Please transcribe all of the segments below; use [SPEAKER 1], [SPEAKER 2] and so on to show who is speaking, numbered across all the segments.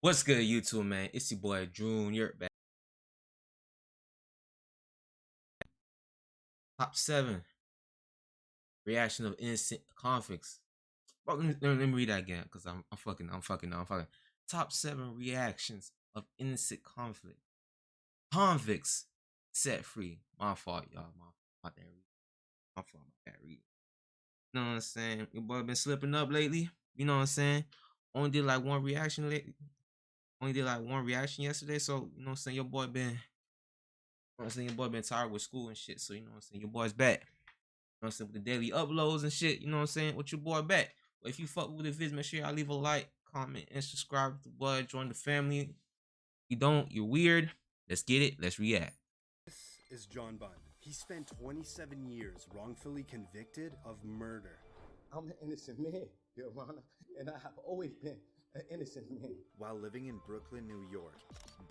[SPEAKER 1] What's good, YouTube, man? It's your boy Junior back. Top 7 reaction of innocent convicts. Bro, let me read that again, cause I'm fucking. Top 7 reactions of innocent convicts set free. My fault, y'all. My bad. My fault. My bad. Read. You know what I'm saying? Your boy been slipping up lately. You know what I'm saying? Only did like one reaction lately. Only did like one reaction yesterday. So you know what I'm saying? Your boy been. You know what I'm saying? Your boy been tired with school and shit. So you know what I'm saying? Your boy's back. You know what I'm saying? With the daily uploads and shit. You know what I'm saying? With your boy back. But if you fuck with the vids, make sure y'all leave a like, comment, and subscribe to the boy. Join the family. If you don't, you're weird. Let's get it. Let's react.
[SPEAKER 2] This is John Bunn. He spent 27 years wrongfully convicted of murder.
[SPEAKER 3] I'm an innocent man, Your Honor, and I have always been an innocent man.
[SPEAKER 2] While living in Brooklyn, New York,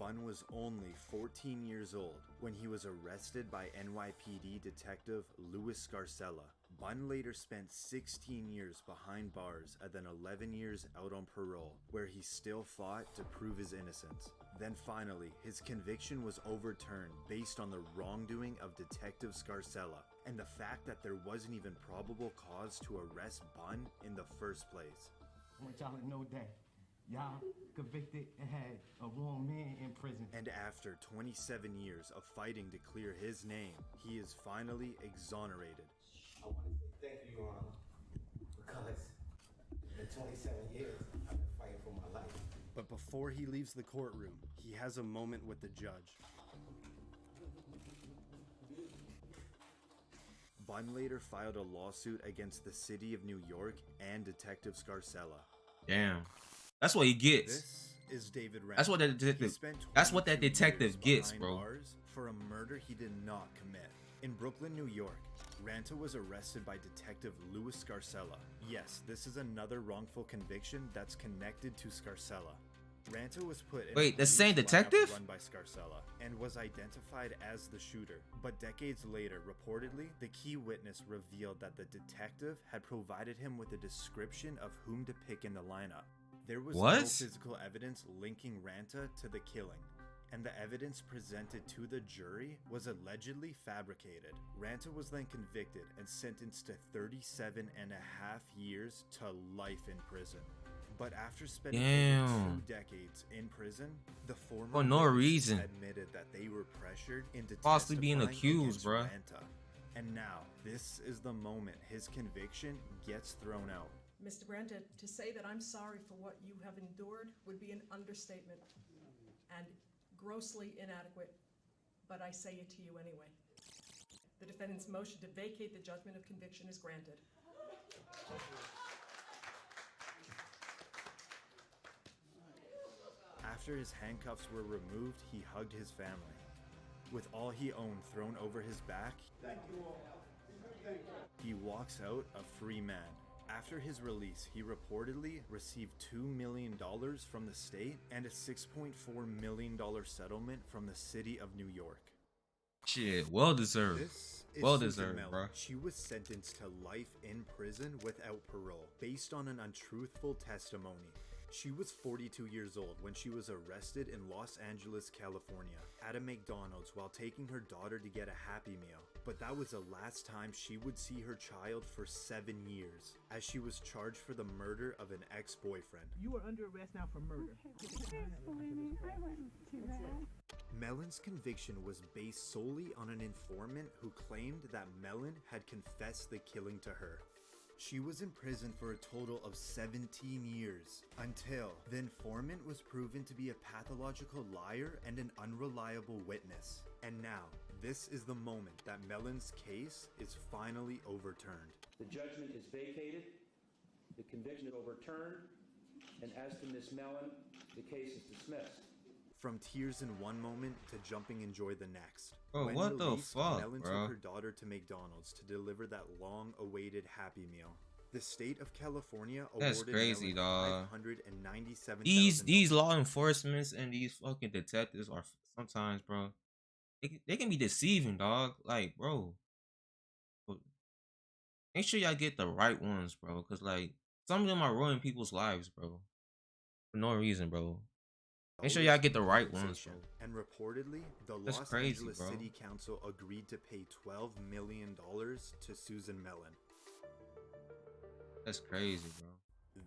[SPEAKER 2] Bunn was only 14 years old when he was arrested by NYPD detective Louis Scarcella. Bunn later spent 16 years behind bars and then 11 years out on parole, where he still fought to prove his innocence. Then finally, his conviction was overturned based on the wrongdoing of Detective Scarcella and the fact that there wasn't even probable cause to arrest Bunn in the first place.
[SPEAKER 3] I want y'all to know that y'all convicted and had a wrong man in prison.
[SPEAKER 2] And after 27 years of fighting to clear his name, he is finally exonerated.
[SPEAKER 3] I want to say thank you, Your Honor, because in 27 years, I've been fighting for my life.
[SPEAKER 2] But before he leaves the courtroom, he has a moment with the judge. Bunn later filed a lawsuit against the city of New York and Detective Scarcella.
[SPEAKER 1] Damn. That's what he gets.
[SPEAKER 2] This is David Rand.
[SPEAKER 1] That's what that detective. That's what that detective gets, bro.
[SPEAKER 2] Bars for a murder he did not commit. In Brooklyn, New York, Ranta was arrested by Detective Louis Scarcella. Yes, this is another wrongful conviction that's connected to Scarcella. Ranta was put in
[SPEAKER 1] Wait, the same detective?
[SPEAKER 2] run by Scarcella and was identified as the shooter. But decades later, reportedly, the key witness revealed that the detective had provided him with a description of whom to pick in the lineup. There was no physical evidence linking Ranta to the killing, and the evidence presented to the jury was allegedly fabricated. Ranta was then convicted and sentenced to 37 and a half years to life in prison. But after spending 2 decades in prison, the former
[SPEAKER 1] for no reason
[SPEAKER 2] admitted that they were pressured into
[SPEAKER 1] falsely being accused, bro.
[SPEAKER 2] And now, this is the moment his conviction gets thrown out.
[SPEAKER 4] Mr. Branta, to say that I'm sorry for what you have endured would be an understatement and grossly inadequate, but I say it to you anyway. The defendant's motion to vacate the judgment of conviction is granted.
[SPEAKER 2] After his handcuffs were removed, he hugged his family. With all he owned thrown over his back, he walks out a free man. After his release, he reportedly received $2 million from the state and a $6.4 million settlement from the city of New York.
[SPEAKER 1] Shit, well deserved.
[SPEAKER 2] This is
[SPEAKER 1] well
[SPEAKER 2] Susan
[SPEAKER 1] deserved,
[SPEAKER 2] Mellon.
[SPEAKER 1] bro.
[SPEAKER 2] She was sentenced to life in prison without parole, based on an untruthful testimony. She was 42 years old when she was arrested in Los Angeles, California, at a McDonald's while taking her daughter to get a Happy Meal. But that was the last time she would see her child for 7 years, as she was charged for the murder of an ex-boyfriend.
[SPEAKER 5] You are under arrest now for murder.
[SPEAKER 2] Mellon's conviction was based solely on an informant who claimed that Mellon had confessed the killing to her. She was in prison for a total of 17 years, until the informant was proven to be a pathological liar and an unreliable witness. And now, this is the moment that Mellon's case is finally overturned.
[SPEAKER 6] The judgment is vacated, the conviction is overturned, and as to Ms. Mellon, the case is dismissed.
[SPEAKER 2] From tears in one moment to jumping in joy the next.
[SPEAKER 1] Bro,
[SPEAKER 2] When
[SPEAKER 1] what the
[SPEAKER 2] released,
[SPEAKER 1] fuck,
[SPEAKER 2] Mellon
[SPEAKER 1] bro?
[SPEAKER 2] took her daughter to McDonald's to deliver that long-awaited Happy Meal. The state of California
[SPEAKER 1] That's
[SPEAKER 2] awarded
[SPEAKER 1] crazy,
[SPEAKER 2] Mellon
[SPEAKER 1] dog.
[SPEAKER 2] $597,000.
[SPEAKER 1] These law enforcements and these fucking detectives are sometimes, bro. They can be deceiving, dog. Like, bro, make sure y'all get the right ones, bro. Cause like some of them are ruining people's lives, bro, for no reason, bro. Make sure y'all get the right ones,
[SPEAKER 2] compensation.
[SPEAKER 1] bro.
[SPEAKER 2] And reportedly, the
[SPEAKER 1] That's
[SPEAKER 2] Los
[SPEAKER 1] crazy,
[SPEAKER 2] Angeles
[SPEAKER 1] bro.
[SPEAKER 2] City Council agreed to pay $12 million to Susan Mellon.
[SPEAKER 1] That's crazy, bro.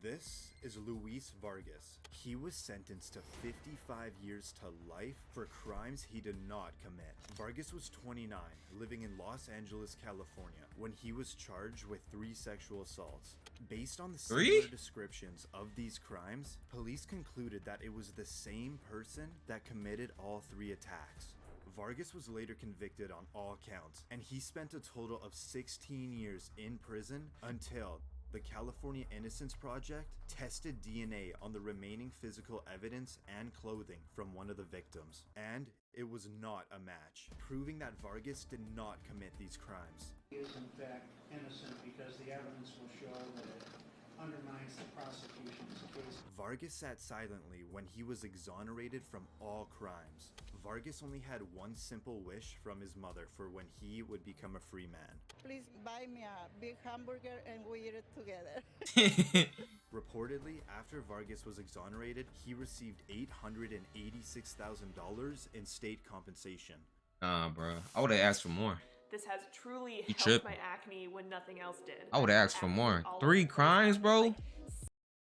[SPEAKER 2] This is Luis Vargas. He was sentenced to 55 years to life for crimes he did not commit. Vargas was 29, living in Los Angeles, California, when he was charged with 3 sexual assaults. Based on the similar descriptions of these crimes, police concluded that it was the same person that committed all 3 attacks. Vargas was later convicted on all counts, and he spent a total of 16 years in prison until the California Innocence Project tested DNA on the remaining physical evidence and clothing from one of the victims, and it was not a match, proving that Vargas did not commit these crimes.
[SPEAKER 7] He is in fact innocent because the evidence will show that it undermines the prosecution's case.
[SPEAKER 2] Vargas sat silently when he was exonerated from all crimes. Vargas only had one simple wish from his mother for when he would become a free man.
[SPEAKER 8] Please buy me a big hamburger and we eat it together.
[SPEAKER 2] Reportedly, after Vargas was exonerated, he received $886,000 in state compensation.
[SPEAKER 1] Nah, bro. I would have asked for more.
[SPEAKER 9] This has truly
[SPEAKER 1] You
[SPEAKER 9] helped
[SPEAKER 1] tripping.
[SPEAKER 9] my acne when nothing else did.
[SPEAKER 1] I would ask for
[SPEAKER 9] Acne
[SPEAKER 1] more.
[SPEAKER 9] all
[SPEAKER 1] 3
[SPEAKER 9] over the place.
[SPEAKER 1] crimes, bro.
[SPEAKER 9] Like,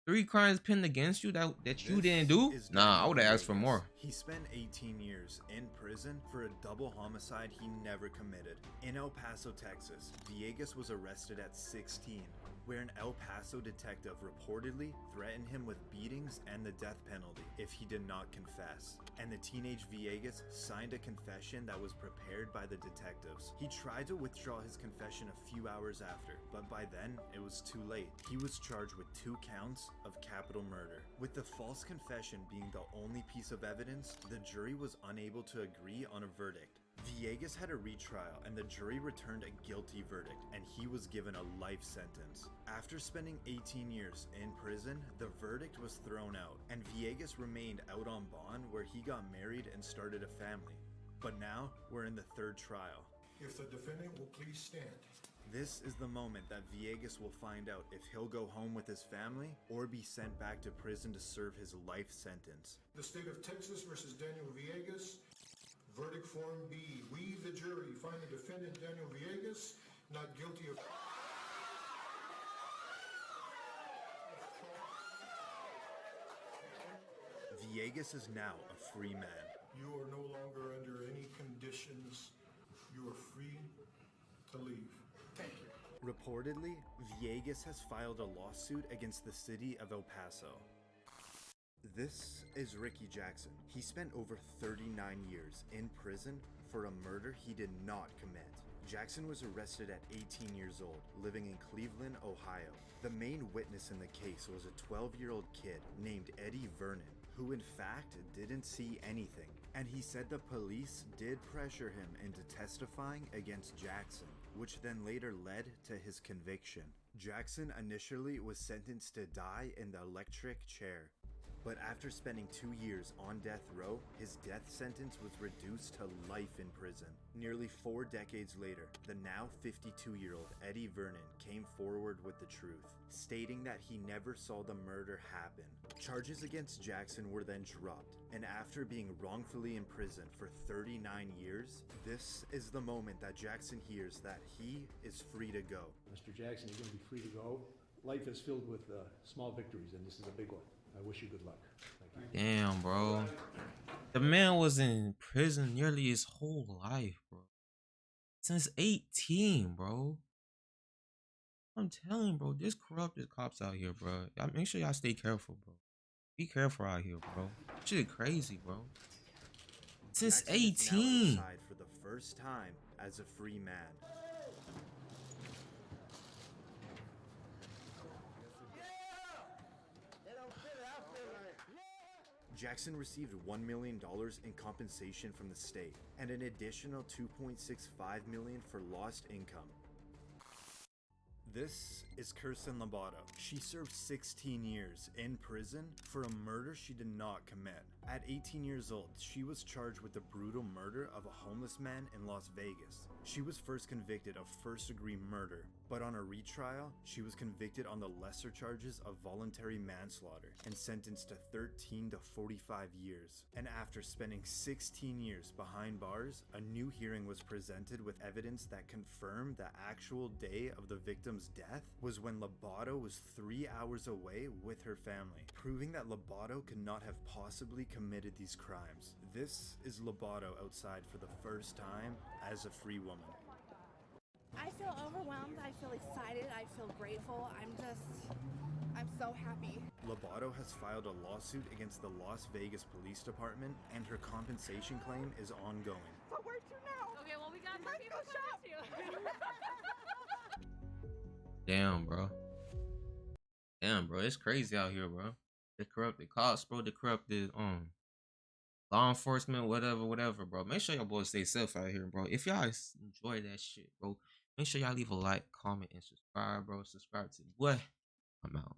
[SPEAKER 1] 3 crimes pinned against you that you
[SPEAKER 2] This
[SPEAKER 1] didn't do?
[SPEAKER 2] is
[SPEAKER 1] Nah, I
[SPEAKER 2] Daniel
[SPEAKER 1] would have asked for
[SPEAKER 2] Villegas.
[SPEAKER 1] more.
[SPEAKER 2] He spent 18 years in prison for a double homicide he never committed. In El Paso, Texas, Villegas was arrested at 16, where an El Paso detective reportedly threatened him with beatings and the death penalty if he did not confess. And the teenage Villegas signed a confession that was prepared by the detectives. He tried to withdraw his confession a few hours after, but by then it was too late. He was charged with 2 counts of capital murder. With the false confession being the only piece of evidence, the jury was unable to agree on a verdict. Villegas had a retrial and the jury returned a guilty verdict, and he was given a life sentence. After spending 18 years in prison, the verdict was thrown out and Villegas remained out on bond, where he got married and started a family. But now we're in the 3rd trial.
[SPEAKER 10] If the defendant will please stand.
[SPEAKER 2] This is the moment that Villegas will find out if he'll go home with his family or be sent back to prison to serve his life sentence.
[SPEAKER 10] The state of Texas versus Daniel Villegas. Verdict form B. We, the jury, find the defendant Daniel Villegas not guilty of...
[SPEAKER 2] Villegas is now a free man.
[SPEAKER 10] You are no longer under any conditions. You are free to leave. Thank you.
[SPEAKER 2] Reportedly, Villegas has filed a lawsuit against the city of El Paso. This is Ricky Jackson. He spent over 39 years in prison for a murder he did not commit. Jackson was arrested at 18 years old, living in Cleveland, Ohio. The main witness in the case was a 12-year-old kid named Eddie Vernon, who in fact didn't see anything. And he said the police did pressure him into testifying against Jackson, which then later led to his conviction. Jackson initially was sentenced to die in the electric chair. But after spending 2 years on death row, his death sentence was reduced to life in prison. Nearly 4 decades later, the now 52-year-old Eddie Vernon came forward with the truth, stating that he never saw the murder happen. Charges against Jackson were then dropped, and after being wrongfully imprisoned for 39 years, this is the moment that Jackson hears that he is free to go.
[SPEAKER 11] Mr. Jackson, you're going to be free to go. Life is filled with small victories, and this is a big one. I wish you good luck. Thank you.
[SPEAKER 1] Damn, bro. The man was in prison nearly his whole life, bro. Since 18, bro. I'm telling you, bro, there's corrupted cops out here, bro. Y'all make sure y'all stay careful, bro. Be careful out here, bro. Shit crazy, bro. Since
[SPEAKER 2] Jackson is now
[SPEAKER 1] 18.
[SPEAKER 2] outside for the first time as a free man. Jackson received $1 million in compensation from the state and an additional $2.65 million for lost income. This is Kirsten Lobato. She served 16 years in prison for a murder she did not commit. At 18 years old, she was charged with the brutal murder of a homeless man in Las Vegas. She was first convicted of first-degree murder But on a retrial, she was convicted on the lesser charges of voluntary manslaughter and sentenced to 13 to 45 years. And after spending 16 years behind bars, a new hearing was presented with evidence that confirmed the actual day of the victim's death was when Lobato was 3 hours away with her family, proving that Lobato could not have possibly committed these crimes. This is Lobato outside for the first time as a free woman.
[SPEAKER 12] I feel overwhelmed, I feel excited, I feel grateful, I'm so happy.
[SPEAKER 2] Lobato has filed a lawsuit against the Las Vegas Police Department, and her compensation claim is ongoing.
[SPEAKER 12] So where to now? Okay, well we got more people coming too.
[SPEAKER 1] Damn, bro. Damn, bro. It's crazy out here, bro. The corrupted cops, bro. The corrupted law enforcement, whatever, bro. Make sure y'all boys stay safe out here, bro. If y'all enjoy that shit, bro, make sure y'all leave a like, comment, and subscribe, bro. Subscribe to me. What? I'm out.